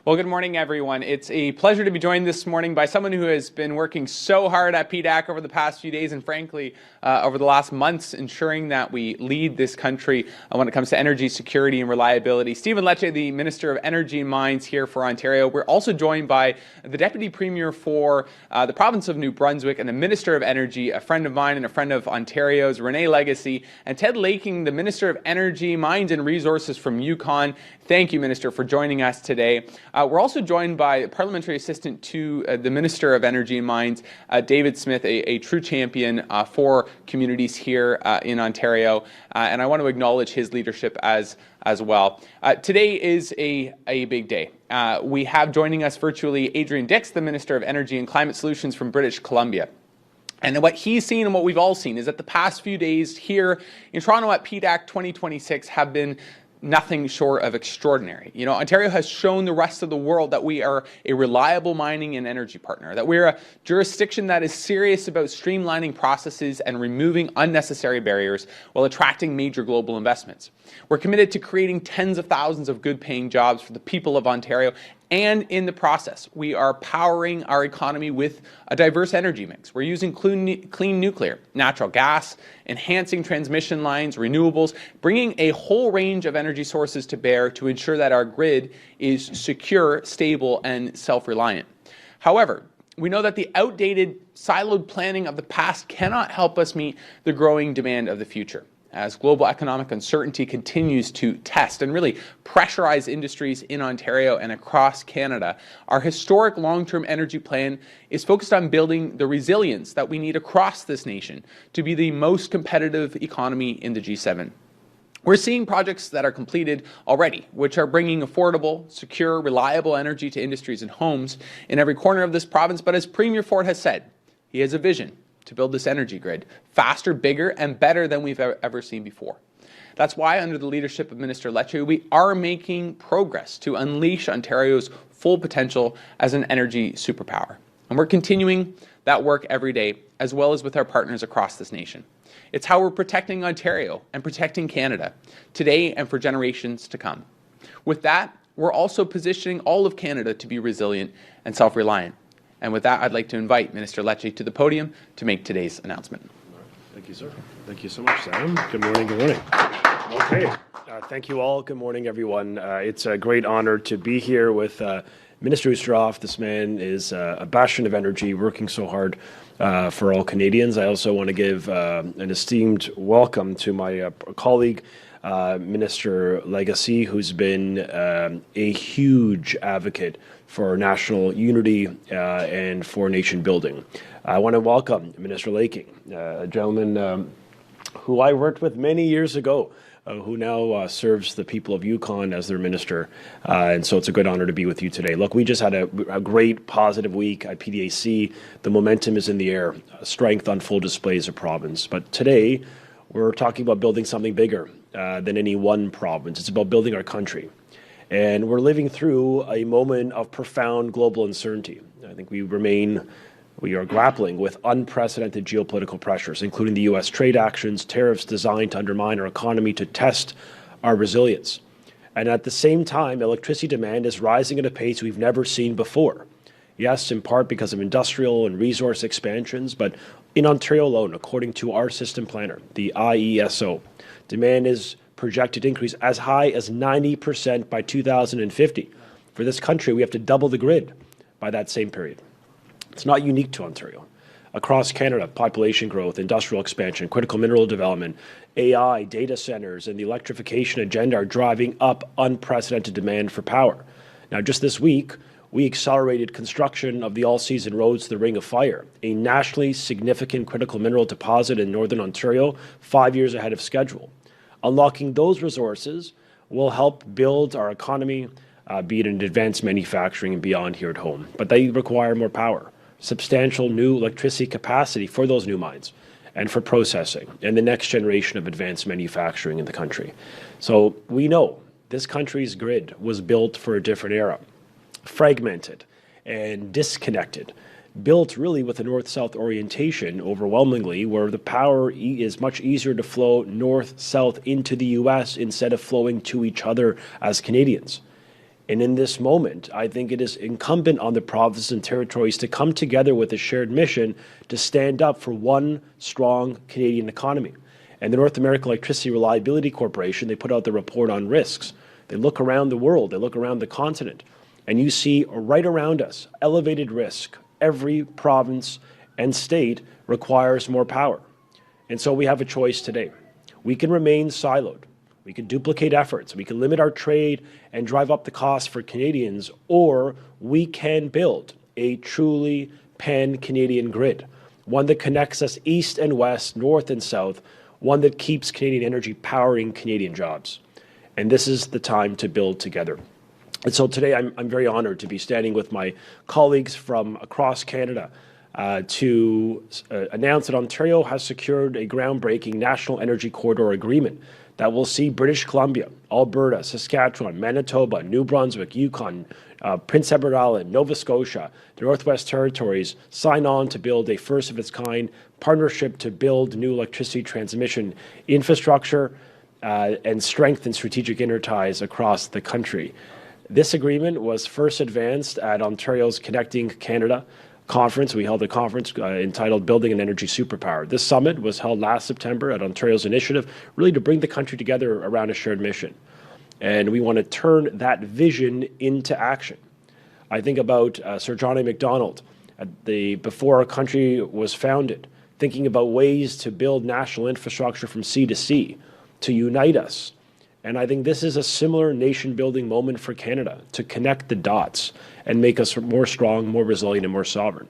Well, good morning, everyone. It's a pleasure to be joined this morning by someone who has been working so hard at PDAC over the past few days and, frankly, over the last months, ensuring that we lead this country when it comes to energy security and reliability. Stephen Lecce, the Minister of Energy and Mines here for Ontario. We're also joined by the Deputy Premier for the province of New Brunswick and the Minister of Energy, a friend of mine and a friend of Ontario's, René Legacy, and Ted Laking, the Minister of Energy, Mines and Resources from Yukon. Thank you, Minister, for joining us today. We're also joined by Parliamentary Assistant to the Minister of Energy and Mines, David Smith, a true champion for communities here in Ontario, and I want to acknowledge his leadership as well. Today is a big day. We have joining us virtually Adrian Dix, the Minister of Energy and Climate Solutions from British Columbia. And what he's seen and what we've all seen is that the past few days here in Toronto at PDAC 2026 have been nothing short of extraordinary. You know, Ontario has shown the rest of the world that we are a reliable mining and energy partner, that we're a jurisdiction that is serious about streamlining processes and removing unnecessary barriers while attracting major global investments. We're committed to creating tens of thousands of good-paying jobs for the people of Ontario, and in the process, we are powering our economy with a diverse energy mix. We're using clean nuclear, natural gas, enhancing transmission lines, renewables, bringing a whole range of energy sources to bear to ensure that our grid is secure, stable, and self-reliant. However, we know that the outdated, siloed planning of the past cannot help us meet the growing demand of the future. As global economic uncertainty continues to test and really pressurize industries in Ontario and across Canada, our historic long-term energy plan is focused on building the resilience that we need across this nation to be the most competitive economy in the G7. We're seeing projects that are completed already, which are bringing affordable, secure, reliable energy to industries and homes in every corner of this province. But as Premier Ford has said, he has a vision to build this energy grid faster, bigger, and better than we've ever seen before. That's why, under the leadership of Minister Lecce, we are making progress to unleash Ontario's full potential as an energy superpower. And we're continuing that work every day, as well as with our partners across this nation. It's how we're protecting Ontario and protecting Canada today and for generations to come. With that, we're also positioning all of Canada to be resilient and self-reliant. And with that, I'd like to invite Minister Lecce to the podium to make today's announcement. Thank you, sir. Thank you so much, Sam. Good morning. Good morning. Okay. Thank you all. Good morning, everyone. It's a great honor to be here with Minister Oosterhoff. This man is a bastion of energy, working so hard for all Canadians. I also want to give an esteemed welcome to my colleague, Minister Legacy, who's been a huge advocate for national unity and for nation building. I want to welcome Minister Laking, a gentleman who I worked with many years ago, who now serves the people of Yukon as their minister. And so it's a good honor to be with you today. Look, we just had a great positive week at PDAC. The momentum is in the air, strength on full display as a province. But today, we're talking about building something bigger than any one province. It's about building our country. And we're living through a moment of profound global uncertainty. I think we are grappling with unprecedented geopolitical pressures, including the U.S. trade actions, tariffs designed to undermine our economy to test our resilience. And at the same time, electricity demand is rising at a pace we've never seen before. Yes, in part because of industrial and resource expansions, but in Ontario alone, according to our system planner, the IESO, demand is projected to increase as high as 90% by 2050. For this country, we have to double the grid by that same period. It's not unique to Ontario. Across Canada, population growth, industrial expansion, critical mineral development, AI, data centers, and the electrification agenda are driving up unprecedented demand for power. Now, just this week, we accelerated construction of the all-season roads to the Ring of Fire, a nationally significant critical mineral deposit in Northern Ontario, 5 years ahead of schedule. Unlocking those resources will help build our economy, be it in advanced manufacturing and beyond here at home. But they require more power, substantial new electricity capacity for those new mines and for processing and the next generation of advanced manufacturing in the country. So we know this country's grid was built for a different era, fragmented and disconnected, built really with a north-south orientation overwhelmingly, where the power is much easier to flow north-south into the U.S. instead of flowing to each other as Canadians. And in this moment, I think it is incumbent on the provinces and territories to come together with a shared mission to stand up for one strong Canadian economy. And the North American Electricity Reliability Corporation, they put out the report on risks. They look around the world, they look around the continent, and you see right around us elevated risk. Every province and state requires more power. And so we have a choice today. We can remain siloed. We can duplicate efforts. We can limit our trade and drive up the cost for Canadians, or we can build a truly pan-Canadian grid, one that connects us east and west, north and south, one that keeps Canadian energy powering Canadian jobs. And this is the time to build together. And so today I'm very honored to be standing with my colleagues from across Canada to announce that Ontario has secured a groundbreaking National Energy Corridor Agreement that will see British Columbia, Alberta, Saskatchewan, Manitoba, New Brunswick, Yukon, Prince Edward Island, Nova Scotia, the Northwest Territories sign on to build a first-of-its-kind partnership to build new electricity transmission infrastructure and strengthen strategic interties across the country. This agreement was first advanced at Ontario's Connecting Canada conference. We held a conference entitled Building an Energy Superpower. This summit was held last September at Ontario's initiative, really to bring the country together around a shared mission. And we want to turn that vision into action. I think about Sir John A. Macdonald before our country was founded, thinking about ways to build national infrastructure from sea to sea, to unite us. And I think this is a similar nation-building moment for Canada, to connect the dots and make us more strong, more resilient, and more sovereign.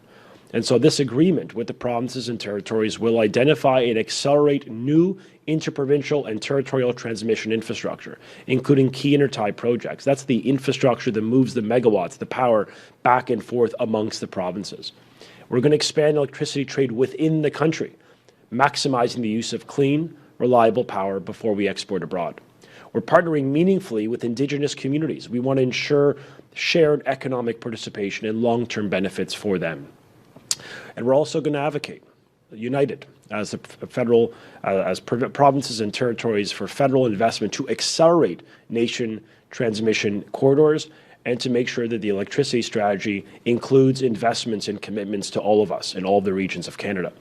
And so this agreement with the provinces and territories will identify and accelerate new interprovincial and territorial transmission infrastructure, including key intertie projects. That's the infrastructure that moves the megawatts, the power, back and forth amongst the provinces. We're going to expand electricity trade within the country, maximizing the use of clean, reliable power before we export abroad. We're partnering meaningfully with Indigenous communities. We want to ensure shared economic participation and long-term benefits for them. And we're also going to advocate, united, as a federal, as provinces and territories, for federal investment to accelerate nation transmission corridors and to make sure that the electricity strategy includes investments and commitments to all of us in all the regions of Canada.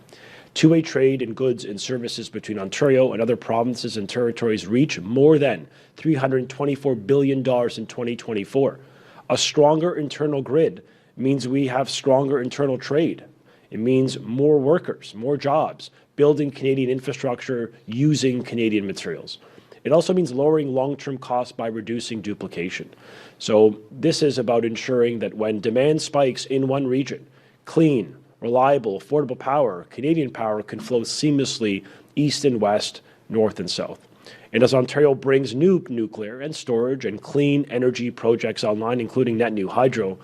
Two-way trade in goods and services between Ontario and other provinces and territories reach more than $324 billion in 2024. A stronger internal grid means we have stronger internal trade. It means more workers, more jobs, building Canadian infrastructure using Canadian materials. It also means lowering long-term costs by reducing duplication. So this is about ensuring that when demand spikes in one region, clean, reliable, affordable power, Canadian power, can flow seamlessly east and west, north and south. And as Ontario brings new nuclear and storage and clean energy projects online, including net new hydro,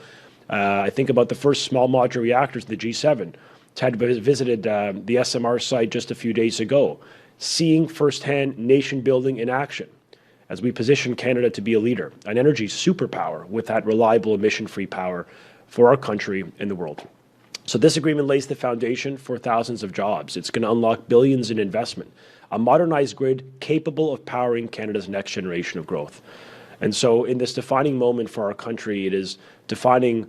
I think about the first small modular reactors, the G7. Ted visited the SMR site just a few days ago, seeing firsthand nation building in action as we position Canada to be a leader, an energy superpower with that reliable emission-free power for our country and the world. So this agreement lays the foundation for thousands of jobs. It's going to unlock billions in investment, a modernized grid capable of powering Canada's next generation of growth. And so in this defining moment for our country, it is defining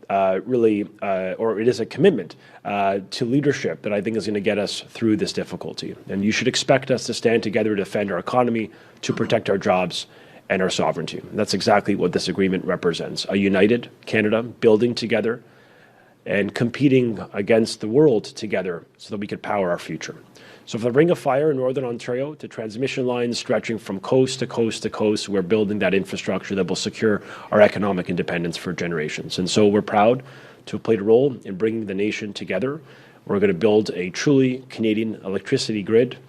or it is a commitment to leadership that I think is going to get us through this difficulty. And you should expect us to stand together to defend our economy, to protect our jobs and our sovereignty. And that's exactly what this agreement represents, a united Canada building together and competing against the world together so that we could power our future. So from the Ring of Fire in Northern Ontario to transmission lines stretching from coast to coast to coast, we're building that infrastructure that will secure our economic independence for generations. And so we're proud to have played a role in bringing the nation together. We're going to build a truly Canadian electricity grid.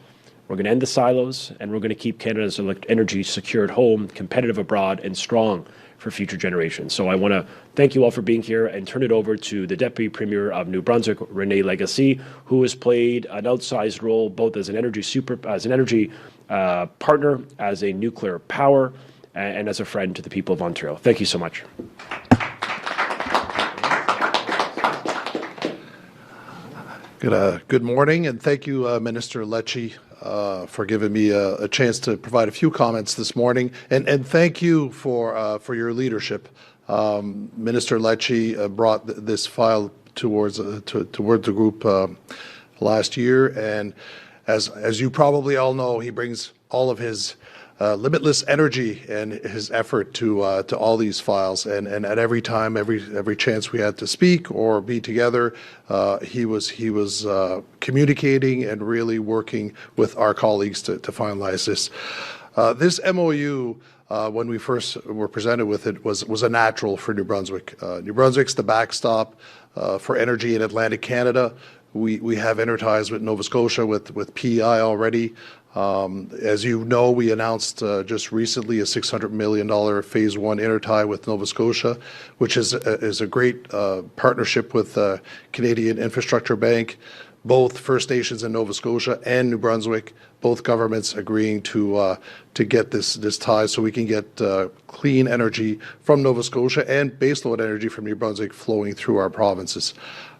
We're going to end the silos, and we're going to keep Canada's energy secure at home, competitive abroad, and strong for future generations. So I want to thank you all for being here and turn it over to the Deputy Premier of New Brunswick, René Legacy, who has played an outsized role both as an energy partner, as a nuclear power, and as a friend to the people of Ontario. Thank you so much. Good morning, and thank you, Minister Lecce, for giving me a chance to provide a few comments this morning. And thank you for your leadership. Minister Lecce brought this file towards the group last year, and as you probably all know, he brings all of his limitless energy and his effort to all these files, and at every time, every chance we had to speak or be together, he was communicating and really working with our colleagues to finalize this. This MOU, when we first were presented with it, was a natural for New Brunswick. New Brunswick's the backstop for energy in Atlantic Canada. We have interties with Nova Scotia, with PEI already. As you know, we announced just recently a $600 million Phase 1 intertie with Nova Scotia, which is a great partnership with Canadian Infrastructure Bank, both First Nations in Nova Scotia and New Brunswick, both governments agreeing to get this tie so we can get clean energy from Nova Scotia and baseload energy from New Brunswick flowing through our provinces.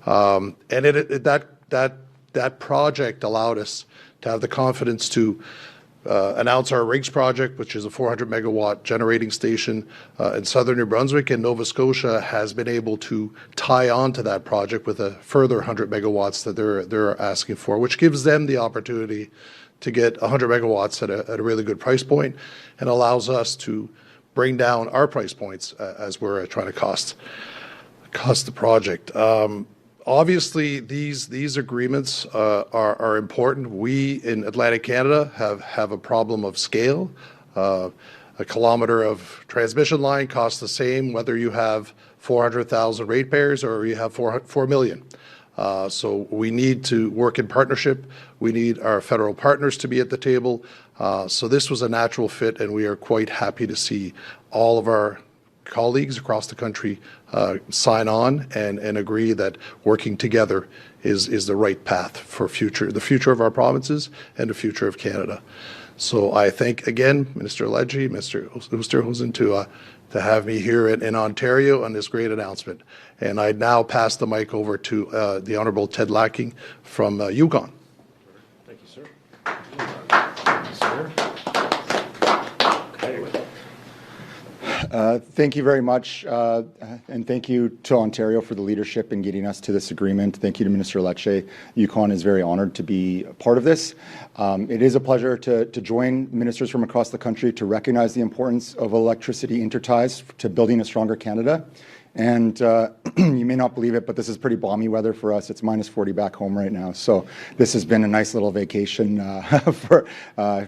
And that project allowed us to have the confidence to announce our Riggs project, which is a 400 megawatt generating station in southern New Brunswick, and Nova Scotia has been able to tie on to that project with a further 100 megawatts that they're asking for, which gives them the opportunity to get 100 megawatts at a really good price point, and allows us to bring down our price points as we're trying to cost the project. Obviously, these agreements are important. We in Atlantic Canada have a problem of scale. A kilometer of transmission line costs the same whether you have 400,000 ratepayers or you have 4 million. So we need to work in partnership. We need our federal partners to be at the table. So this was a natural fit, and we are quite happy to see all of our colleagues across the country sign on and agree that working together is the right path for the future of our provinces and the future of Canada. So I thank again Minister Lecce, Mr. Oosterhoff to have me here in Ontario on this great announcement. And I now pass the mic over to the Honourable Ted Lacking from Yukon. Thank you, sir. Thank you, sir. Thank you very much, and thank you to Ontario for the leadership in getting us to this agreement. Thank you to Minister Lecce. Yukon is very honoured to be a part of this. It is a pleasure to join ministers from across the country to recognize the importance of electricity interties to building a stronger Canada. And you may not believe it, but this is pretty balmy weather for us. It's minus 40 back home right now. So this has been a nice little vacation for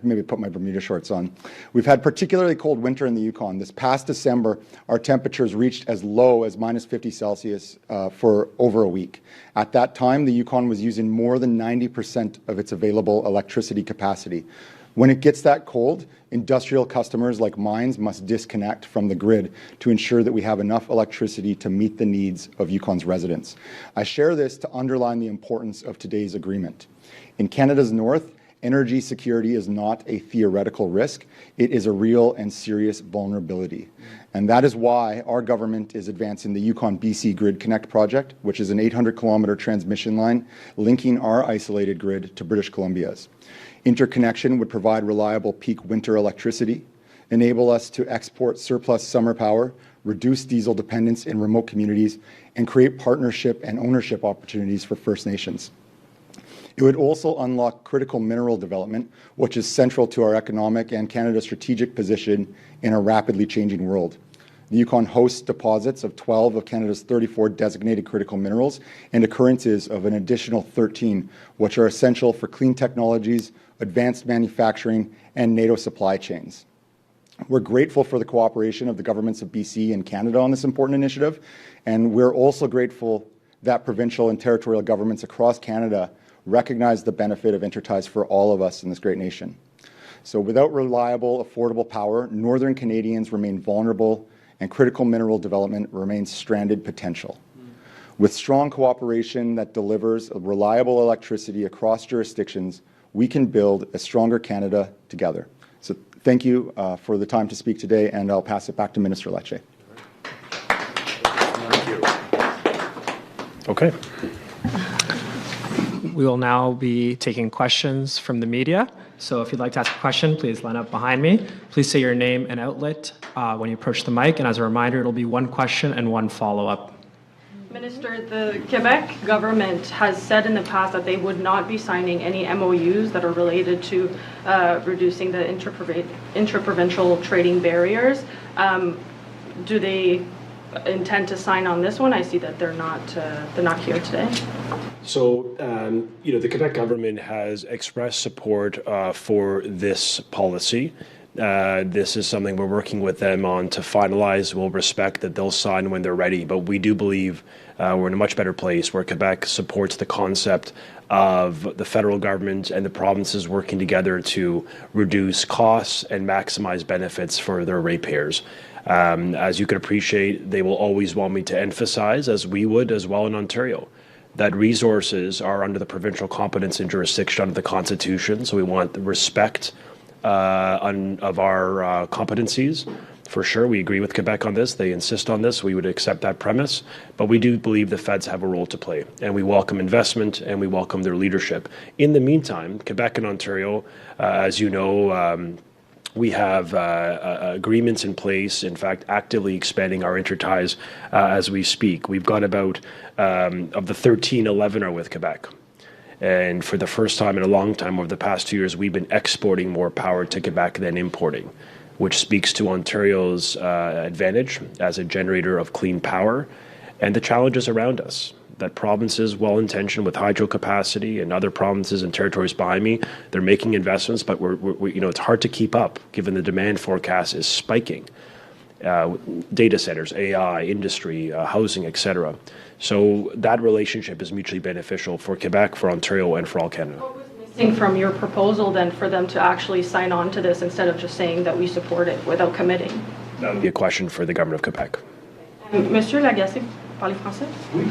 maybe put my Bermuda shorts on. We've had particularly cold winter in the Yukon. This past December, our temperatures reached as low as minus 50 Celsius for over a week. At that time, the Yukon was using more than 90% of its available electricity capacity. When it gets that cold, industrial customers like mines must disconnect from the grid to ensure that we have enough electricity to meet the needs of Yukon's residents. I share this to underline the importance of today's agreement. In Canada's north, energy security is not a theoretical risk. It is a real and serious vulnerability. And that is why our government is advancing the Yukon-BC Grid Connect project, which is an 800-kilometre transmission line linking our isolated grid to British Columbia's. Interconnection would provide reliable peak winter electricity, enable us to export surplus summer power, reduce diesel dependence in remote communities, and create partnership and ownership opportunities for First Nations. It would also unlock critical mineral development, which is central to our economic and Canada's strategic position in a rapidly changing world. The Yukon hosts deposits of 12 of Canada's 34 designated critical minerals and occurrences of an additional 13, which are essential for clean technologies, advanced manufacturing, and NATO supply chains. We're grateful for the cooperation of the governments of BC and Canada on this important initiative, and we're also grateful that provincial and territorial governments across Canada recognize the benefit of interties for all of us in this great nation. So without reliable, affordable power, Northern Canadians remain vulnerable and critical mineral development remains stranded potential. With strong cooperation that delivers reliable electricity across jurisdictions, we can build a stronger Canada together. So thank you for the time to speak today, and I'll pass it back to Minister Lecce. Thank you. Okay. We will now be taking questions from the media. So if you'd like to ask a question, please line up behind me. Please say your name and outlet when you approach the mic. And as a reminder, it'll be one question and one follow-up. Minister, the Quebec government has said in the past that they would not be signing any MOUs that are related to reducing the interprovincial trading barriers. Do they intend to sign on this one? I see that they're not here today. So, the Quebec government has expressed support for this policy. This is something we're working with them on to finalize. We'll respect that they'll sign when they're ready, but we do believe we're in a much better place where Quebec supports the concept of the federal government and the provinces working together to reduce costs and maximize benefits for their ratepayers. As you can appreciate, they will always want me to emphasize, as we would as well in Ontario, that resources are under the provincial competence and jurisdiction under the Constitution. So we want the respect of our competencies. For sure, we agree with Quebec on this. They insist on this. We would accept that premise. But we do believe the feds have a role to play. And we welcome investment and we welcome their leadership. In the meantime, Quebec and Ontario, as you know, we have agreements in place, in fact, actively expanding our interties as we speak. We've got about, of the 13, 11 are with Quebec. And for the first time in a long time over the past 2 years, we've been exporting more power to Quebec than importing, which speaks to Ontario's advantage as a generator of clean power and the challenges around us. That provinces, well-intentioned with hydro capacity and other provinces and territories behind me, they're making investments, but it's hard to keep up given the demand forecast is spiking. Data centers, AI, industry, housing, etc. So that relationship is mutually beneficial for Quebec, for Ontario, and for all Canada. What was missing from your proposal then for them to actually sign on to this instead of just saying that we support it without committing? That would be a question for the government of Quebec. Monsieur Legacy, parlez français? Oui.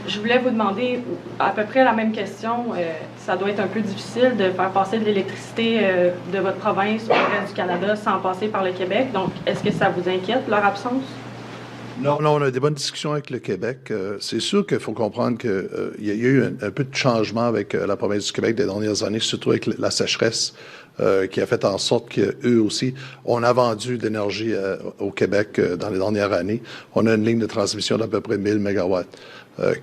Je voulais vous demander à peu près la même question. Ça doit être un peu difficile de faire passer de l'électricité de votre province au reste du Canada sans passer par le Québec. Donc, est-ce que ça vous inquiète, leur absence? Non, on a des bonnes discussions avec le Québec. C'est sûr qu'il faut comprendre qu'il y a eu un peu de changement avec la province du Québec des dernières années, surtout avec la sécheresse qui a fait en sorte qu'eux aussi, on a vendu d'énergie au Québec dans les dernières années. On a une ligne de transmission d'à peu près 1000 mégawatts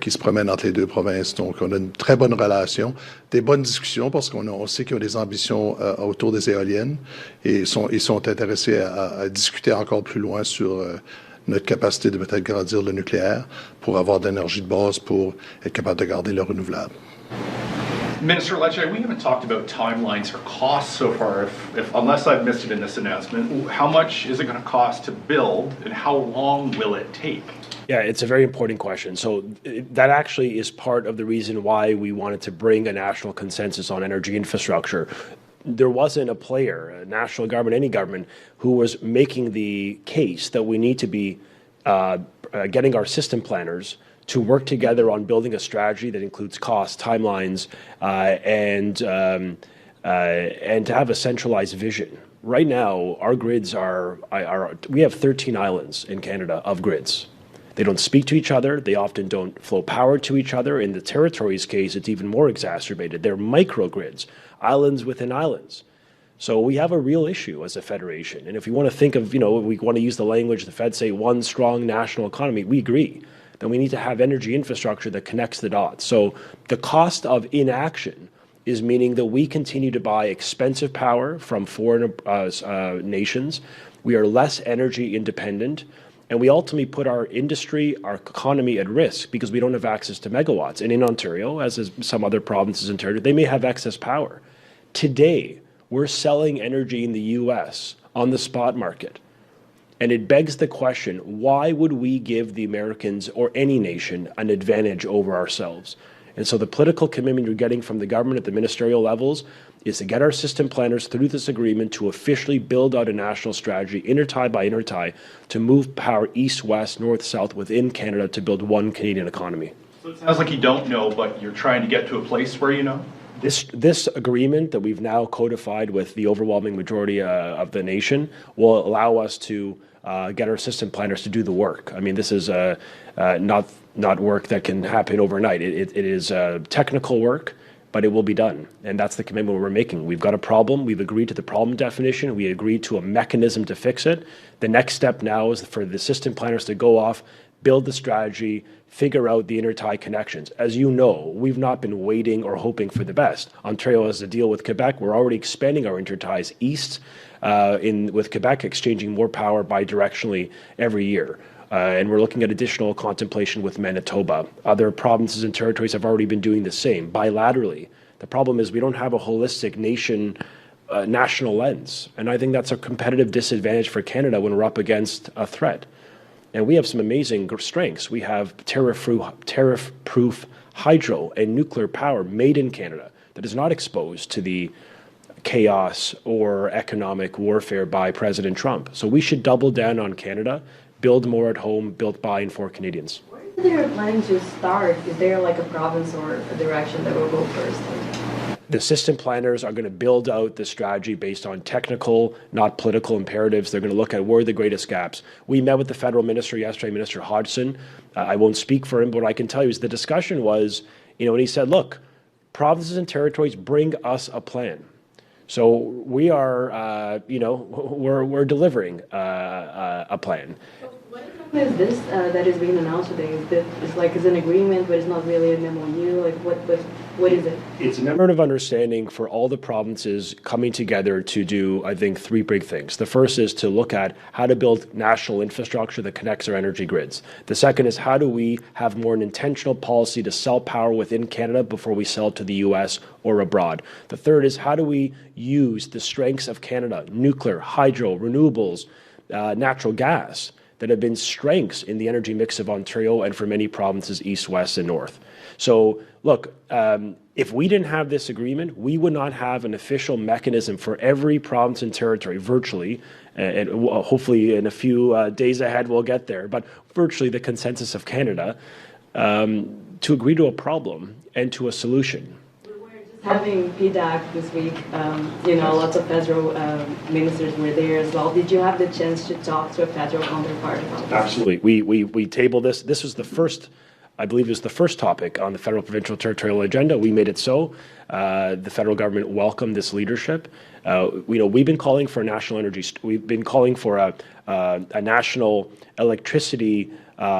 qui se promène entre les deux provinces. Donc, on a une très bonne relation, des bonnes discussions parce qu'on sait qu'ils ont des ambitions autour des éoliennes et ils sont intéressés à discuter encore plus loin sur notre capacité de peut-être grandir le nucléaire pour avoir de l'énergie de base pour être capable de garder le renouvelable. Minister Lecce, we haven't talked about timelines or costs so far. If unless I've missed it in this announcement, how much is it going to cost to build, and how long will it take? Yeah, it's a very important question. So that actually is part of the reason why we wanted to bring a national consensus on energy infrastructure. There wasn't a player, a national government, any government, who was making the case that we need to be getting our system planners to work together on building a strategy that includes costs, timelines, and to have a centralized vision. Right now, our grids we have 13 islands in Canada of grids. They don't speak to each other. They often don't flow power to each other. In the territory's case, it's even more exacerbated. They're microgrids, islands within islands. So we have a real issue as a federation. And if you want to think of, we want to use the language the Feds say, one strong national economy, we agree. Then we need to have energy infrastructure that connects the dots. So the cost of inaction is meaning that we continue to buy expensive power from foreign nations. We are less energy independent. And we ultimately put our industry, our economy at risk because we don't have access to megawatts. And in Ontario, as is some other provinces and territories, they may have excess power. Today, we're selling energy in the U.S. on the spot market. And it begs the question, why would we give the Americans or any nation an advantage over ourselves? And so the political commitment you're getting from the government at the ministerial levels is to get our system planners through this agreement to officially build out a national strategy, intertie by intertie, to move power east, west, north, south within Canada to build one Canadian economy. So it sounds like you don't know, but you're trying to get to a place where you know? This agreement that we've now codified with the overwhelming majority of the nation will allow us to get our system planners to do the work. I mean, this is not work that can happen overnight. It is technical work. but it will be done. And that's the commitment we're making. We've got a problem. We've agreed to the problem definition. We agreed to a mechanism to fix it. The next step now is for the system planners to go off, build the strategy, figure out the intertie connections. As you know, we've not been waiting or hoping for the best. Ontario has a deal with Quebec. We're already expanding our interties east with Quebec, exchanging more power bidirectionally every year. And we're looking at additional contemplation with Manitoba. Other provinces and territories have already been doing the same bilaterally. The problem is we don't have a holistic national lens. And I think that's a competitive disadvantage for Canada when we're up against a threat. And we have some amazing strengths. We have tariff-proof hydro and nuclear power made in Canada that is not exposed to the chaos or economic warfare by President Trump. So we should double down on Canada, build more at home, built by and for Canadians. Where they're planning to start? Is there like a province or a direction that will go first? The system planners are going to build out the strategy based on technical, not political imperatives. They're going to look at where are the greatest gaps. We met with the federal minister yesterday, Minister Hodgson. I won't speak for him, but what I can tell you is the discussion was, and he said, look, provinces and territories bring us a plan. So we are, we're delivering a plan. What exactly is this that is being announced today? Is an agreement, but it's not really an MOU? Like what is it? It's a memorandum of understanding for all the provinces coming together to do, I think, three big things. The first is to look at how to build national infrastructure that connects our energy grids. The second is how do we have more an intentional policy to sell power within Canada before we sell to the U.S. or abroad. The third is how do we use the strengths of Canada, nuclear, hydro, renewables, natural gas, that have been strengths in the energy mix of Ontario and for many provinces east, west, and north. So look, if we didn't have this agreement, we would not have an official mechanism for every province and territory virtually, and hopefully in a few days ahead we'll get there, but virtually the consensus of Canada, to agree to a problem and to a solution. Having PDAC this week, lots of federal ministers were there as well. Did you have the chance to talk to a federal counterpart about this? Absolutely. We tabled this. This was the first, I believe it was the first topic on the federal, provincial, territorial agenda. We made it so. The federal government welcomed this leadership. We've been calling for a national energy, we've been calling for a national electricity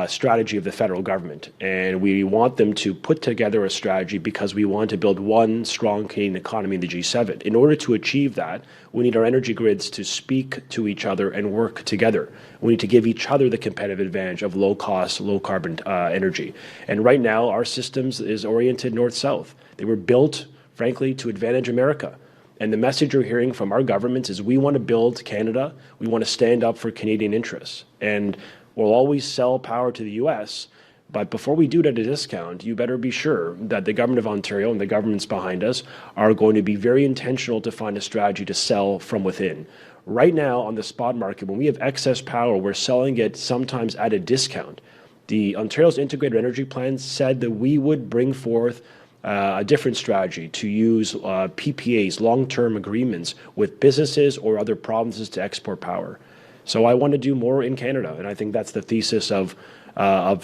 strategy of the federal government. And we want them to put together a strategy because we want to build one strong Canadian economy in the G7. In order to achieve that, we need our energy grids to speak to each other and work together. We need to give each other the competitive advantage of low cost, low carbon energy. And right now, our systems is oriented north-south. They were built, frankly, to advantage America. And the message you're hearing from our governments is we want to build Canada. We want to stand up for Canadian interests. And we'll always sell power to the U.S., but before we do it at a discount, you better be sure that the government of Ontario and the governments behind us are going to be very intentional to find a strategy to sell from within. Right now, on the spot market, when we have excess power, we're selling it sometimes at a discount. The Ontario's Integrated Energy Plan said that we would bring forth a different strategy to use PPAs, long-term agreements with businesses or other provinces to export power. So I want to do more in Canada, and I think that's the thesis of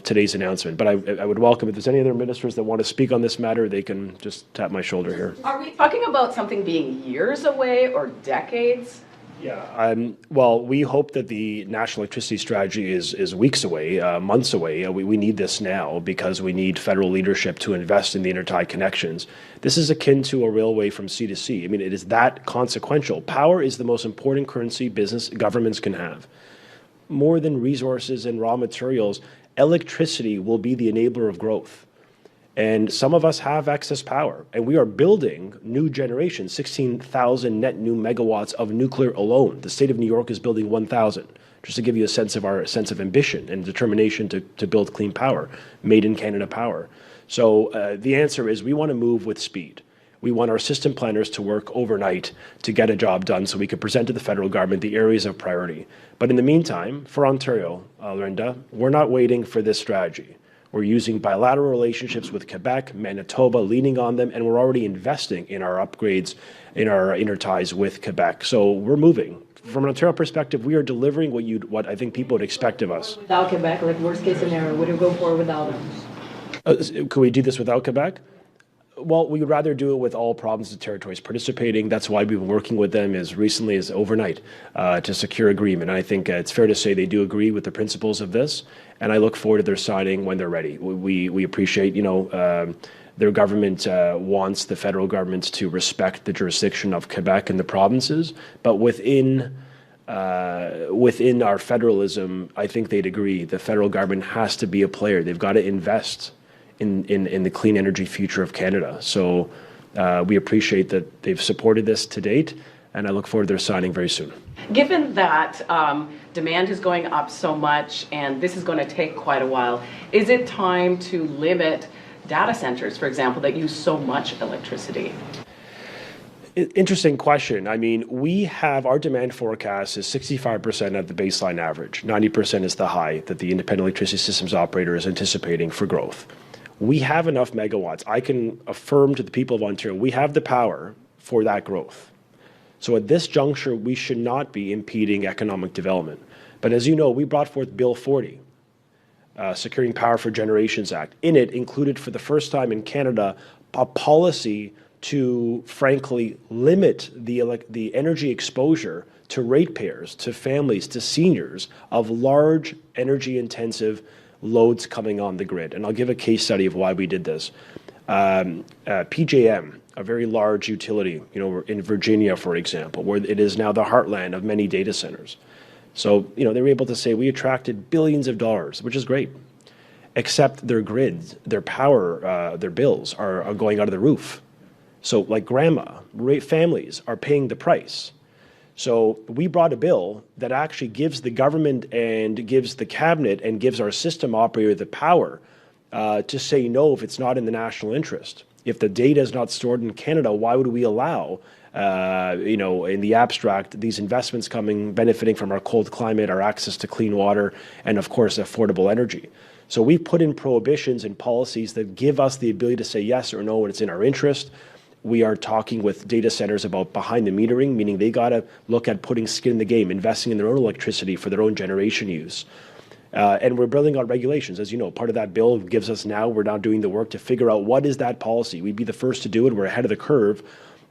today's announcement. But I would welcome, if there's any other ministers that want to speak on this matter, they can just tap my shoulder here. Are we talking about something being years away or decades? Yeah, well, we hope that the national electricity strategy is weeks away, months away. We need this now because we need federal leadership to invest in the intertie connections. This is akin to a railway from sea to sea. I mean, it is that consequential. Power is the most important currency governments can have. More than resources and raw materials, electricity will be the enabler of growth. And some of us have excess power, and we are building new generation, 16,000 net new megawatts of nuclear alone. The state of New York is building 1,000, just to give you a sense of our sense of ambition and determination to build clean power, made in Canada power. So the answer is we want to move with speed. We want our system planners to work overnight to get a job done so we can present to the federal government the areas of priority. But in the meantime, for Ontario, Linda, we're not waiting for this strategy. We're using bilateral relationships with Quebec, Manitoba, leaning on them, and we're already investing in our upgrades, in our interties with Quebec. So we're moving. From an Ontario perspective, we are delivering what I think people would expect of us. Without Quebec, like worst case scenario, would you go forward without them? Could we do this without Quebec? Well, we would rather do it with all provinces and territories participating. That's why we've been working with them as recently as overnight to secure agreement. And I think it's fair to say they do agree with the principles of this, and I look forward to their signing when they're ready. We appreciate, their government wants the federal government to respect the jurisdiction of Quebec and the provinces, but within our federalism, I think they'd agree the federal government has to be a player. They've got to invest in the clean energy future of Canada. So we appreciate that they've supported this to date, and I look forward to their signing very soon. Given that demand is going up so much and this is going to take quite a while, is it time to limit data centers, for example, that use so much electricity? Interesting question. I mean, our demand forecast is 65% at the baseline average. 90% is the high that the Independent Electricity Systems Operator is anticipating for growth. We have enough megawatts. I can affirm to the people of Ontario, we have the power for that growth. So at this juncture, we should not be impeding economic development. But as you know, we brought forth Bill 40, Securing Power for Generations Act. In it, included for the first time in Canada, a policy to frankly limit the energy exposure to ratepayers, to families, to seniors of large energy-intensive loads coming on the grid. And I'll give a case study of why we did this. PJM, a very large utility, in Virginia, for example, where it is now the heartland of many data centers. So, they were able to say we attracted billions of dollars, which is great, except their grids, their power, their bills are going out of the roof. So like families are paying the price. So we brought a bill that actually gives the government and gives the cabinet and gives our system operator the power to say no if it's not in the national interest. If the data is not stored in Canada, why would we allow, in the abstract, these investments benefiting from our cold climate, our access to clean water, and of course, affordable energy? So we've put in prohibitions and policies that give us the ability to say yes or no when it's in our interest. We are talking with data centers about behind the metering, meaning they got to look at putting skin in the game, investing in their own electricity for their own generation use. And we're building on regulations. As you know, part of that bill gives us we're now doing the work to figure out what is that policy. We'd be the first to do it. We're ahead of the curve.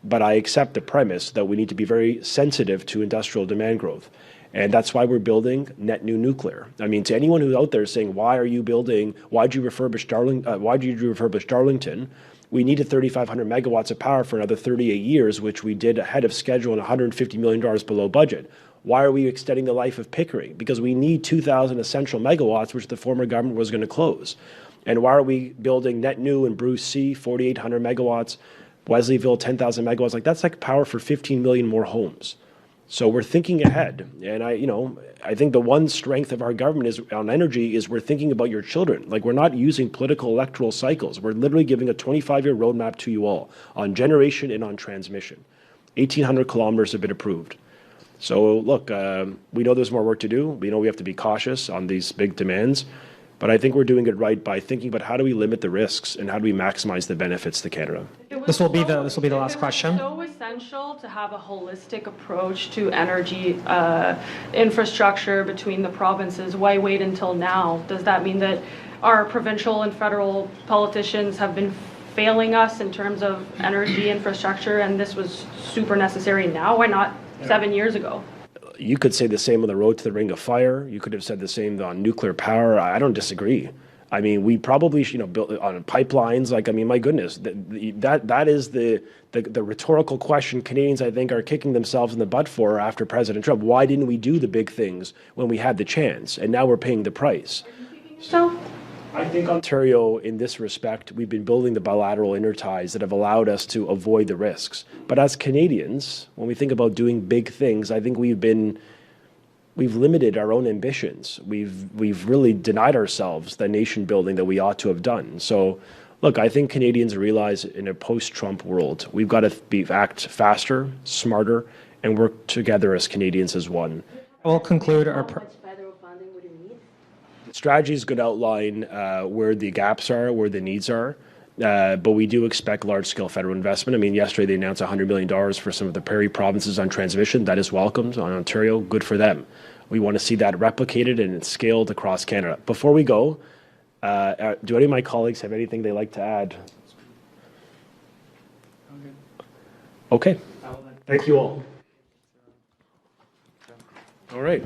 But I accept the premise that we need to be very sensitive to industrial demand growth. And that's why we're building net new nuclear. I mean, to anyone who's out there saying, why did you refurbish Darlington? We needed 3,500 megawatts of power for another 38 years, which we did ahead of schedule and $150 million below budget. Why are we extending the life of Pickering? Because we need 2,000 essential megawatts, which the former government was going to close. And why are we building net new in Bruce C, 4,800 megawatts, Wesleyville, 10,000 megawatts? That's like power for 15 million more homes. So we're thinking ahead. And I think the one strength of our government on energy is we're thinking about your children. Like, we're not using political electoral cycles. We're literally giving a 25-year roadmap to you all on generation and on transmission. 1,800 kilometers have been approved. So look, we know there's more work to do. We know we have to be cautious on these big demands. But I think we're doing it right by thinking about how do we limit the risks and how do we maximize the benefits to Canada. This will be the last question. It's so essential to have a holistic approach to energy infrastructure between the provinces. Why wait until now? Does that mean that our provincial and federal politicians have been failing us in terms of energy infrastructure, and this was super necessary now? Why not 7 years ago? You could say the same on the road to the Ring of Fire. You could have said the same on nuclear power. I don't disagree. I mean, we probably should, build on pipelines. My goodness, that is the rhetorical question Canadians, I think, are kicking themselves in the butt for after President Trump. Why didn't we do the big things when we had the chance? And now we're paying the price. So, I think Ontario, in this respect, we've been building the bilateral interties that have allowed us to avoid the risks. But as Canadians, when we think about doing big things, I think we've limited our own ambitions. We've really denied ourselves the nation building that we ought to have done. So, look, I think Canadians realize in a post-Trump world, we've got to act faster, smarter, and work together as Canadians as one. We'll conclude our. Strategy is going to outline where the gaps are, where the needs are, but we do expect large-scale federal investment. I mean, yesterday they announced $100 million for some of the prairie provinces on transmission. That is welcomed on Ontario. Good for them. We want to see that replicated and scaled across Canada. Before we go, do any of my colleagues have anything they'd like to add? Okay. Thank you all. All right.